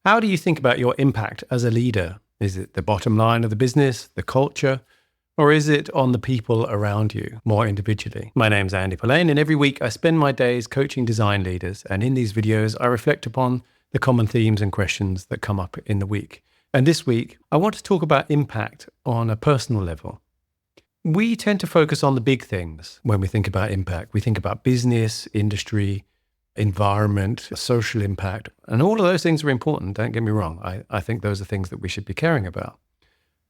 How do you think about your impact as a leader? Is it the bottom line of the business, the culture, or is it on the people around you more individually? My name's Andy Polaine, and every week I spend my days coaching design leaders. And in these videos, I reflect upon the common themes and questions that come up in the week. And this week, I want to talk about impact on a personal level. We tend to focus on the big things when we think about impact. We think about business, industry, environment, social impact, and all of those things are important. Don't get me wrong. I think those are things that we should be caring about.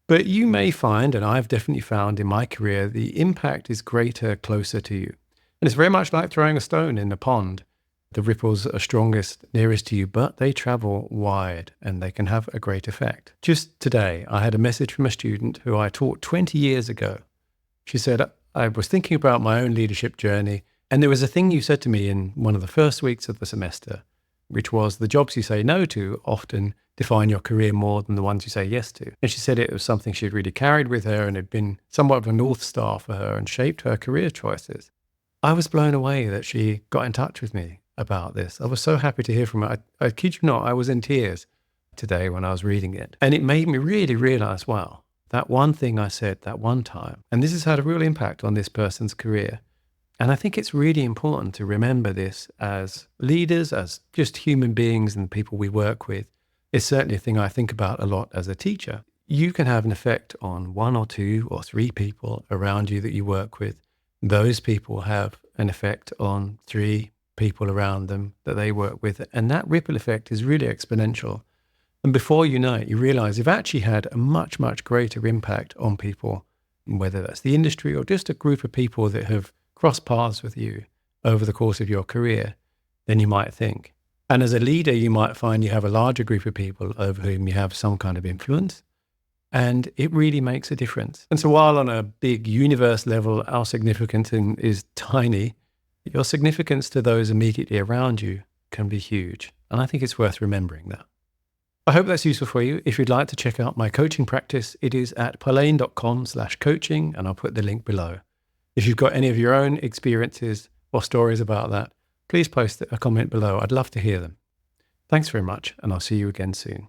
But you may find, and I've definitely found in my career, the impact is greater closer to you. And it's very much like throwing a stone in a pond. The ripples are strongest nearest to you, but they travel wide and they can have a great effect. Just today, I had a message from a student who I taught 20 years ago. She said, I was thinking about my own leadership journey, and there was a thing you said to me in one of the first weeks of the semester, which was the jobs you say no to often define your career more than the ones you say yes to. And she said it was something she'd really carried with her and had been somewhat of a North Star for her and shaped her career choices. I was blown away that she got in touch with me about this. I was so happy to hear from her. I kid you not, I was in tears today when I was reading it. And it made me really realize, wow, that one thing I said that one time, and this has had a real impact on this person's career. And I think it's really important to remember this as leaders, as just human beings and people we work with. It's certainly a thing I think about a lot as a teacher. You can have an effect on one or two or three people around you that you work with. Those people have an effect on three people around them that they work with. And that ripple effect is really exponential. And before you know it, you realize you've actually had a much, much greater impact on people, whether that's the industry or just a group of people that have crossed paths with you over the course of your career than you might think. And as a leader, you might find you have a larger group of people over whom you have some kind of influence, and it really makes a difference. And so while on a big universe level, our significance is tiny, your significance to those immediately around you can be huge. And I think it's worth remembering that. I hope that's useful for you. If you'd like to check out my coaching practice, it is at polaine.com/coaching, and I'll put the link below. If you've got any of your own experiences or stories about that, please post a comment below. I'd love to hear them. Thanks very much, and I'll see you again soon.